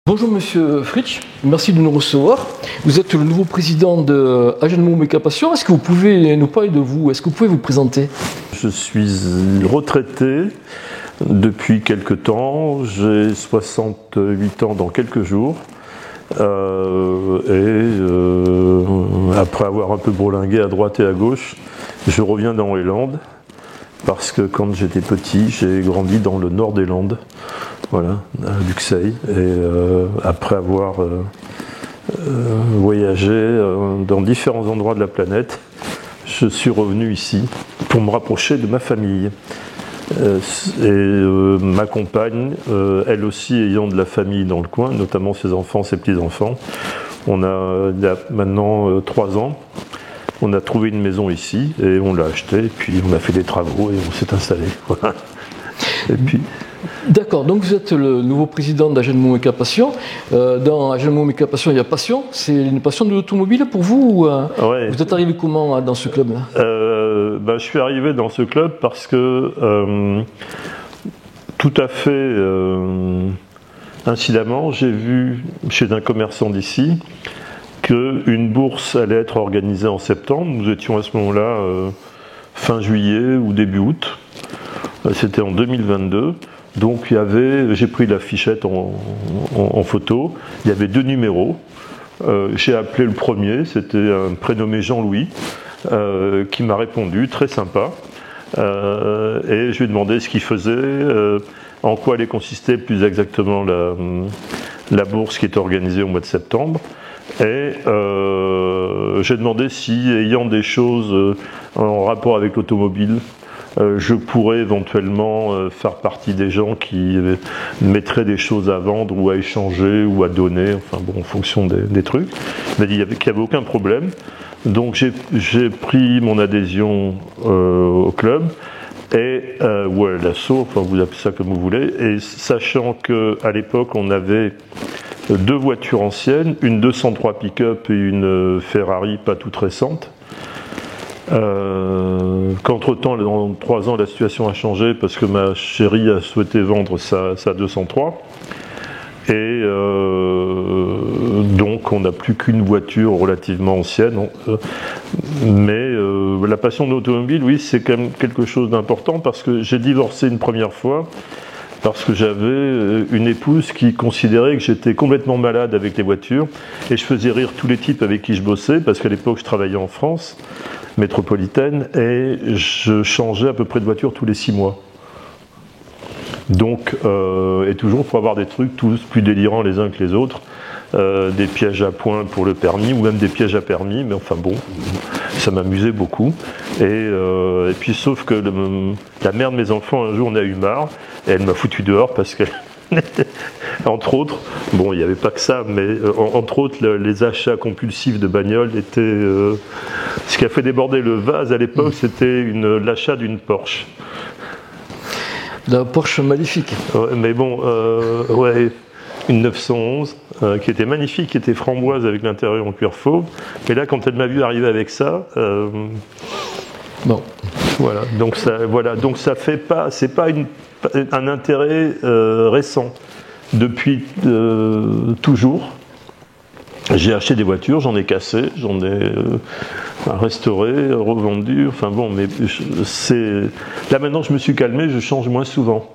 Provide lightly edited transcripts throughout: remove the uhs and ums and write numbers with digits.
Bonjour Monsieur Fritsch, merci de nous recevoir. Vous êtes le nouveau président de Agenement Méca Passion. Est-ce que vous pouvez nous parler de vous? Est-ce que vous pouvez vous présenter? Je suis retraité depuis quelque temps, j'ai 68 ans dans quelques jours. Après avoir un peu bourlingué à droite et à gauche, je reviens dans les Landes. Parce que quand j'étais petit, j'ai grandi dans le nord des Landes, voilà, à Luxeuil. Et après avoir voyagé dans différents endroits de la planète, je suis revenu ici pour me rapprocher de ma famille. Ma compagne, elle aussi ayant de la famille dans le coin, notamment ses enfants, ses petits-enfants. Il y a maintenant 3 ans. On a trouvé une maison ici et on l'a achetée, et puis on a fait des travaux et on s'est installé. Voilà. Et puis... D'accord, donc vous êtes le nouveau président d'Agenement Méca Passion. Dans Agenement Méca Passion, il y a passion. C'est une passion de l'automobile pour vous ou, ouais. Vous êtes arrivé comment dans ce club-là? Je suis arrivé dans ce club parce que tout à fait incidemment, j'ai vu chez un commerçant d'ici qu'une bourse allait être organisée en septembre. Nous étions à ce moment-là fin juillet ou début août. C'était en 2022. Donc j'ai pris l'affichette en photo. Il y avait 2 numéros. J'ai appelé le premier, c'était un prénommé Jean-Louis, qui m'a répondu, très sympa. Et je lui ai demandé ce qu'il faisait, en quoi allait consister plus exactement la bourse qui était organisée au mois de septembre. Et j'ai demandé si, ayant des choses en rapport avec l'automobile, je pourrais éventuellement faire partie des gens qui mettraient des choses à vendre ou à échanger ou à donner, enfin bon, en fonction des trucs. Il m'a dit qu'il n'y avait aucun problème. Donc j'ai pris mon adhésion au club, ou à l'assaut, enfin vous appelez ça comme vous voulez, et sachant qu'à l'époque on avait 2 voitures anciennes, une 203 pick-up et une Ferrari pas toute récente. Qu'entre-temps, dans 3 ans, la situation a changé parce que ma chérie a souhaité vendre sa 203. Et donc, on n'a plus qu'une voiture relativement ancienne. Mais la passion de l'automobile, oui, c'est quand même quelque chose d'important parce que j'ai divorcé une première fois. Parce que j'avais une épouse qui considérait que j'étais complètement malade avec les voitures et je faisais rire tous les types avec qui je bossais parce qu'à l'époque je travaillais en France métropolitaine et je changeais à peu près de voiture tous les 6 mois. Donc, et toujours pour avoir des trucs tous plus délirants les uns que les autres, des pièges à points pour le permis ou même des pièges à permis, mais enfin bon, ça m'amusait beaucoup. Et puis sauf que la mère de mes enfants un jour en a eu marre et elle m'a foutu dehors parce qu'elle entre autres, bon il n'y avait pas que ça, mais entre autres les achats compulsifs de bagnoles étaient ce qui a fait déborder le vase à l'époque, c'était l'achat d'une Porsche. La Porsche magnifique. Ouais, mais bon, ouais, une 911 qui était magnifique, qui était framboise avec l'intérieur en cuir fauve. Mais là, quand elle m'a vu arriver avec ça, bon, voilà. Donc ça fait pas, c'est pas un intérêt récent. Depuis toujours, j'ai acheté des voitures, j'en ai cassé, j'en ai restauré, revendu. Enfin bon, mais là maintenant, je me suis calmé, je change moins souvent.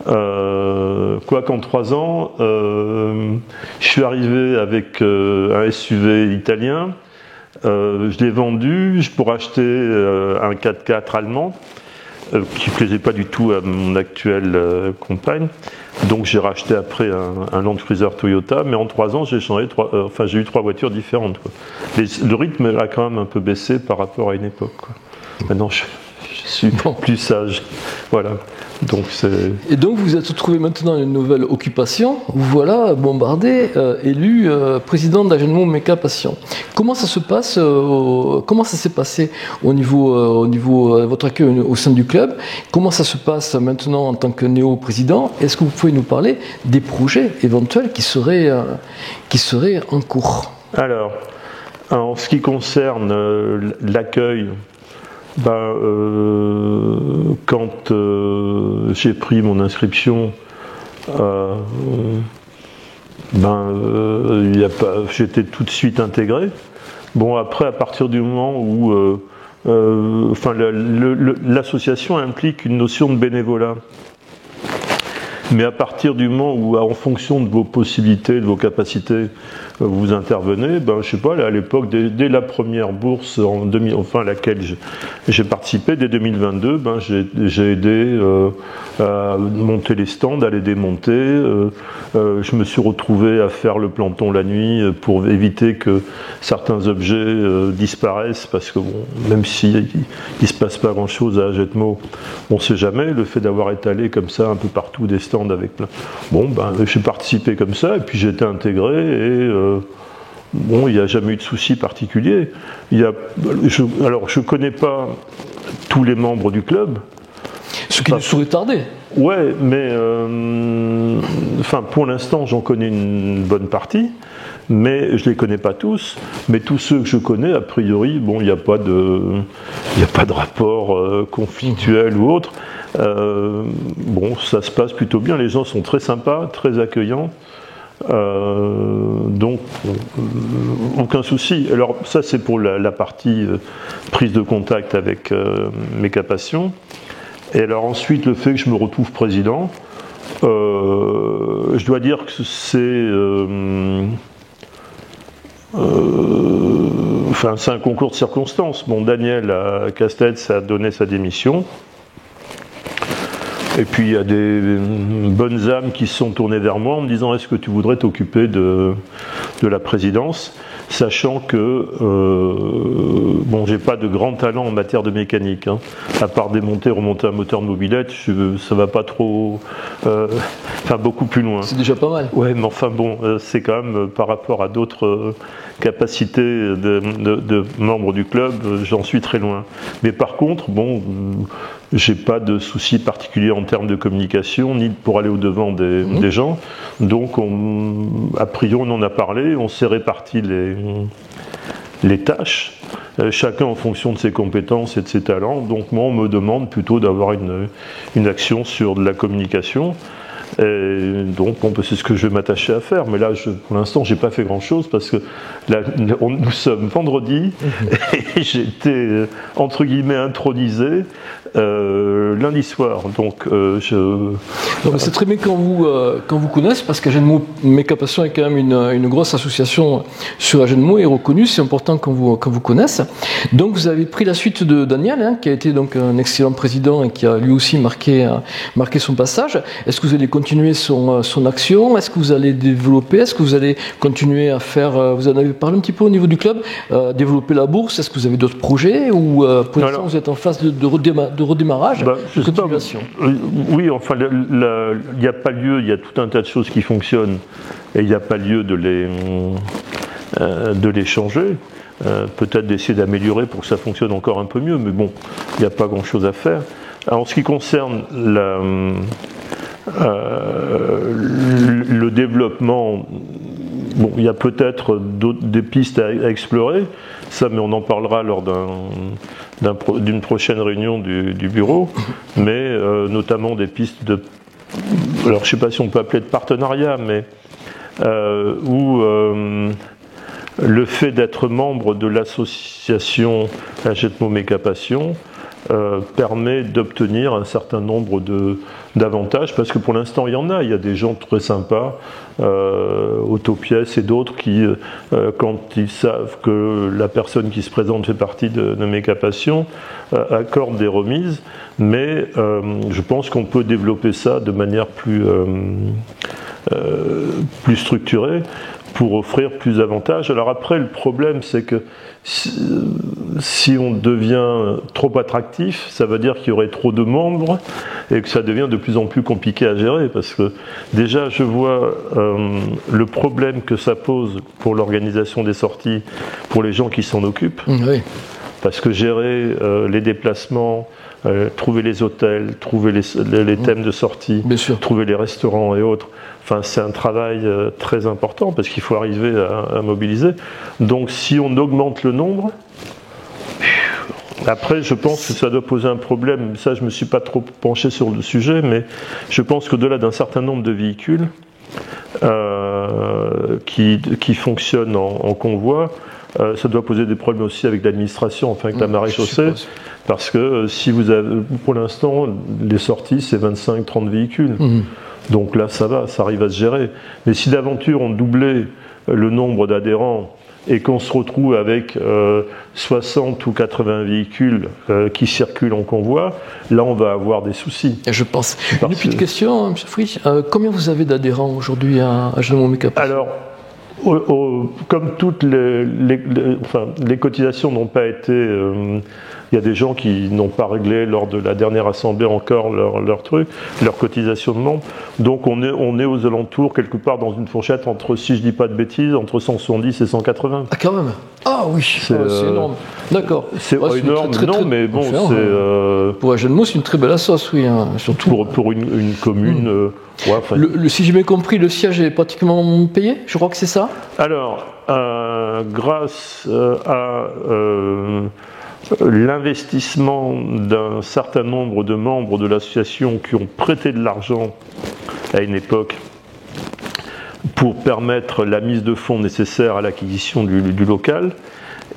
Quoi qu'en 3 ans, je suis arrivé avec un SUV italien, je l'ai vendu pour acheter un 4x4 allemand qui ne plaisait pas du tout à mon actuelle compagne. Donc j'ai racheté après un Land Cruiser Toyota, mais en 3 ans j'ai j'ai eu 3 voitures différentes, quoi. Le rythme a quand même un peu baissé par rapport à une époque, quoi. Maintenant je suis plus sage, voilà. Donc et donc vous êtes retrouvé maintenant une nouvelle occupation, vous voilà bombardé, élu président d'Agenement Méca Passion. Comment ça se passe, comment ça s'est passé au niveau votre accueil au sein du club? Comment ça se passe maintenant en tant que néo-président? Est-ce que vous pouvez nous parler des projets éventuels qui seraient en cours? Alors, en ce qui concerne l'accueil, quand j'ai pris mon inscription j'étais tout de suite intégré. Bon, après, à partir du moment où l'association implique une notion de bénévolat. Mais à partir du moment où, en fonction de vos possibilités, de vos capacités, vous intervenez, je sais pas, là, à l'époque, dès la première bourse, à laquelle j'ai participé, dès 2022, j'ai aidé à monter les stands, à les démonter. Je me suis retrouvé à faire le planton la nuit pour éviter que certains objets disparaissent, parce que même s'il ne se passe pas grand-chose à Jetmo, on ne sait jamais. Le fait d'avoir étalé comme ça un peu partout des stands avec plein... j'ai participé comme ça, et puis j'ai été intégré, et il n'y a jamais eu de souci particulier. Je ne connais pas tous les membres du club. Ce qui nous serait tardé. Ouais, mais pour l'instant, j'en connais une bonne partie, mais je ne les connais pas tous. Mais tous ceux que je connais, a priori, il n'y a pas de rapport conflictuel ou autre. Ça se passe plutôt bien. Les gens sont très sympas, très accueillants. Donc, aucun souci. Alors, ça, c'est pour la partie prise de contact avec Méca-Passion. Et alors ensuite, le fait que je me retrouve président, je dois dire que c'est un concours de circonstances. Daniel Castells a donné sa démission. Et puis il y a des bonnes âmes qui se sont tournées vers moi en me disant: est-ce que tu voudrais t'occuper de la présidence, sachant que j'ai pas de grand talent en matière de mécanique, à part démonter, remonter un moteur de mobilette, ça va pas trop, beaucoup plus loin. C'est déjà pas mal. Ouais, mais c'est quand même par rapport à d'autres capacités de membres du club, j'en suis très loin. Mais par contre, j'ai pas de soucis particuliers en termes de communication, ni pour aller au-devant des gens. Donc, a priori, on en a parlé, on s'est réparti les tâches, chacun en fonction de ses compétences et de ses talents. Donc, moi, on me demande plutôt d'avoir une action sur de la communication. Et donc, c'est ce que je vais m'attacher à faire. Mais là, pour l'instant, j'ai pas fait grand-chose parce que nous sommes vendredi et j'ai été, entre guillemets, intronisé lundi soir. Donc, c'est très bien quand vous connaissez, parce qu'Agenmo Méca-Passion est quand même une grosse association sur Agenmo et reconnue. C'est important qu'on vous connaisse. Donc, vous avez pris la suite de Daniel, qui a été donc un excellent président et qui a lui aussi marqué son passage. Est-ce que vous allez continuer son action? Est-ce que vous allez développer? Est-ce que vous allez continuer à faire, vous en avez parlé un petit peu au niveau du club, développer la bourse? Est-ce que vous avez d'autres projets, ou pour l'instant vous êtes en phase de redémarrage, de continuation? Oui, il n'y a pas lieu, il y a tout un tas de choses qui fonctionnent et il n'y a pas lieu de les changer. Peut-être d'essayer d'améliorer pour que ça fonctionne encore un peu mieux, mais il n'y a pas grand-chose à faire. Alors, en ce qui concerne le développement, il y a peut-être des pistes à explorer, mais on en parlera lors d'une prochaine réunion du bureau, mais notamment des pistes alors je ne sais pas si on peut appeler de partenariat, mais où le fait d'être membre de l'association Agetmo Méca-Passion permet d'obtenir un certain nombre d'avantages, parce que pour l'instant il y a des gens très sympas, Autopièces et d'autres qui, quand ils savent que la personne qui se présente fait partie de Méca-Passion, accordent des remises, mais je pense qu'on peut développer ça de manière plus structurée pour offrir plus d'avantages. Alors après, le problème, c'est que si on devient trop attractif, ça veut dire qu'il y aurait trop de membres et que ça devient de plus en plus compliqué à gérer, parce que déjà je vois le problème que ça pose pour l'organisation des sorties, pour les gens qui s'en occupent. Oui. Parce que gérer les déplacements, trouver les hôtels, trouver les thèmes de sortie, trouver les restaurants et autres, c'est un travail très important, parce qu'il faut arriver à mobiliser. Donc si on augmente le nombre, après je pense que ça doit poser un problème. Ça, je ne me suis pas trop penché sur le sujet, mais je pense qu'au-delà d'un certain nombre de véhicules, qui fonctionne en convoi, ça doit poser des problèmes aussi avec l'administration, enfin avec la maréchaussée, parce que si vous avez, pour l'instant, les sorties, c'est 25-30 véhicules. Donc là, ça va, ça arrive à se gérer. Mais si d'aventure on doublait le nombre d'adhérents et qu'on se retrouve avec 60 ou 80 véhicules qui circulent en convoi, là on va avoir des soucis. Et je pense. Une petite question, M. Frisch, combien vous avez d'adhérents aujourd'hui à Agenmont Méca-Passion? Alors, comme toutes les cotisations n'ont pas été... il y a des gens qui n'ont pas réglé lors de la dernière assemblée encore leur cotisation de membres. Donc on est aux alentours, quelque part dans une fourchette entre, si je dis pas de bêtises, entre 170 et 180. Ah quand même. Ah oui, c'est énorme. D'accord. C'est énorme, non, mais bon, c'est... pour Agenmont, c'est une très belle assoce, oui. Hein, surtout pour une commune... ouais, enfin... si j'ai bien compris, le siège est pratiquement payé, je crois que c'est ça. Alors, grâce à l'investissement d'un certain nombre de membres de l'association qui ont prêté de l'argent à une époque pour permettre la mise de fonds nécessaire à l'acquisition du local,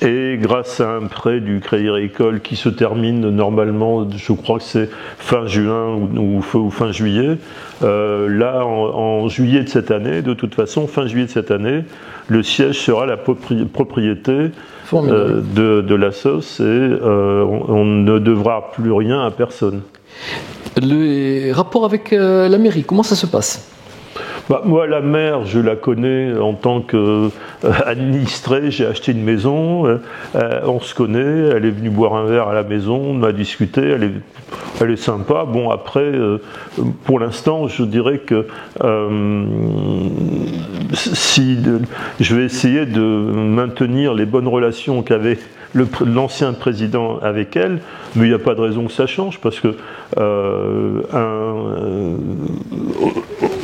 et grâce à un prêt du Crédit Agricole qui se termine normalement, je crois que c'est fin juin ou fin juillet, là en juillet de cette année, de toute façon, fin juillet de cette année, le siège sera la propriété de la SOS et on ne devra plus rien à personne. Le rapport avec la mairie, comment ça se passe ? Moi, la mère, je la connais en tant qu'administré. J'ai acheté une maison, on se connaît, elle est venue boire un verre à la maison, on a discuté, elle est sympa. Bon, après, pour l'instant, je dirais que je vais essayer de maintenir les bonnes relations qu'avait l'ancien président avec elle, mais il n'y a pas de raison que ça change, parce que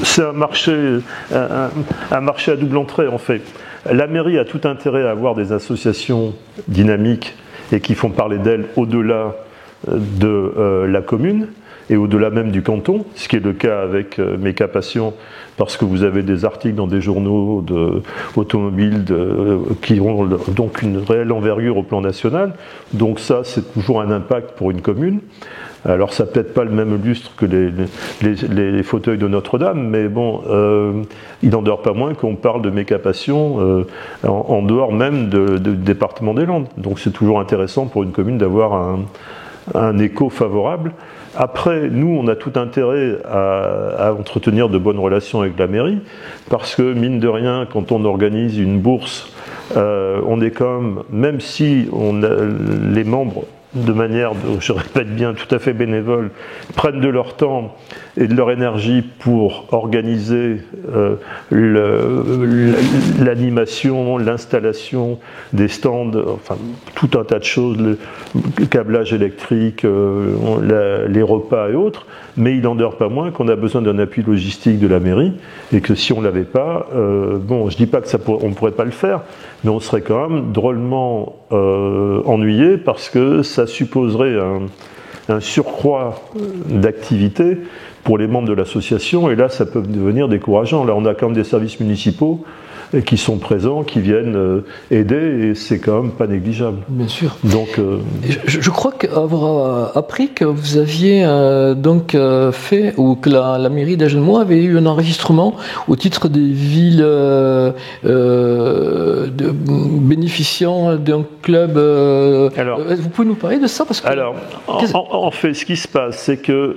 c'est un marché à double entrée, en fait. La mairie a tout intérêt à avoir des associations dynamiques et qui font parler d'elles au-delà de la commune et au-delà même du canton, ce qui est le cas avec Méca-Passion, parce que vous avez des articles dans des journaux automobiles qui ont donc une réelle envergure au plan national. Donc ça, c'est toujours un impact pour une commune. Alors ça n'a peut-être pas le même lustre que les fauteuils de Notre-Dame, mais bon, il n'en demeure pas moins qu'on parle de Méca-Passion en dehors même du département des Landes. Donc c'est toujours intéressant pour une commune d'avoir un écho favorable. Après, nous, on a tout intérêt à entretenir de bonnes relations avec la mairie, parce que, mine de rien, quand on organise une bourse, on est quand même si les membres, de manière, je répète bien, tout à fait bénévole, prennent de leur temps et de leur énergie pour organiser l'animation, l'installation des stands, enfin tout un tas de choses, le câblage électrique, les repas et autres, mais il n'en demeure pas moins qu'on a besoin d'un appui logistique de la mairie et que si on ne l'avait pas, bon, je ne dis pas qu'on ne pourrait pas le faire, mais on serait quand même drôlement ennuyé parce que ça supposerait un surcroît d'activité pour les membres de l'association, et là ça peut devenir décourageant. Là on a quand même des services municipaux qui sont présents, qui viennent aider, et c'est quand même pas négligeable. Bien sûr. Donc, je crois avoir appris que vous aviez fait, ou que la mairie d'Agenmont avait eu un enregistrement au titre des villes bénéficiant d'un club. Alors, vous pouvez nous parler de ça parce que, alors, en fait, ce qui se passe, c'est que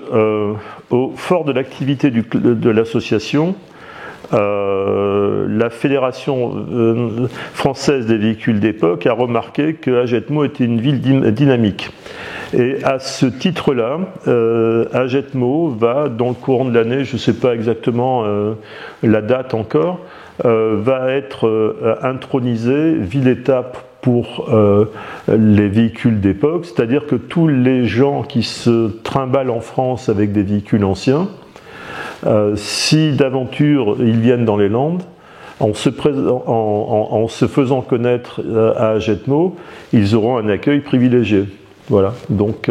au fort de l'activité de l'association, la Fédération française des véhicules d'époque a remarqué que Agetmau était une ville dynamique. Et à ce titre-là, Agetmau va, dans le courant de l'année, je ne sais pas exactement la date encore, va être intronisée ville-étape pour les véhicules d'époque, c'est-à-dire que tous les gens qui se trimballent en France avec des véhicules anciens, si d'aventure ils viennent dans les Landes, en se faisant connaître à Agetmau, ils auront un accueil privilégié. Voilà. Donc,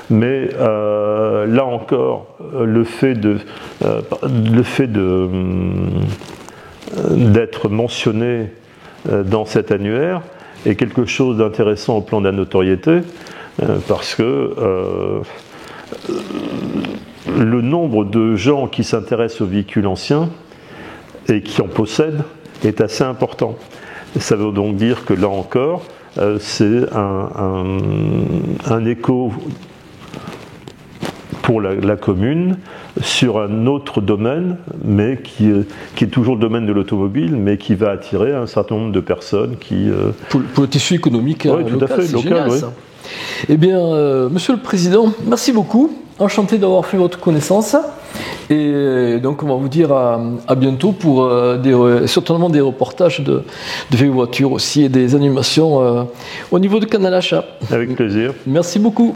mais là encore, le fait d'être mentionné dans cet annuaire est quelque chose d'intéressant au plan de la notoriété, parce que le nombre de gens qui s'intéressent aux véhicules anciens et qui en possèdent est assez important. Ça veut donc dire que là encore, c'est un écho pour la commune sur un autre domaine, mais qui est toujours le domaine de l'automobile, mais qui va attirer un certain nombre de personnes qui... Pour le tissu économique local, c'est génial, oui. ça. Eh bien, Monsieur le Président, merci beaucoup. Enchanté d'avoir fait votre connaissance. Et donc, on va vous dire à bientôt pour certainement des reportages de vieilles voitures aussi et des animations au niveau de Canal Achat. Avec plaisir. Merci beaucoup.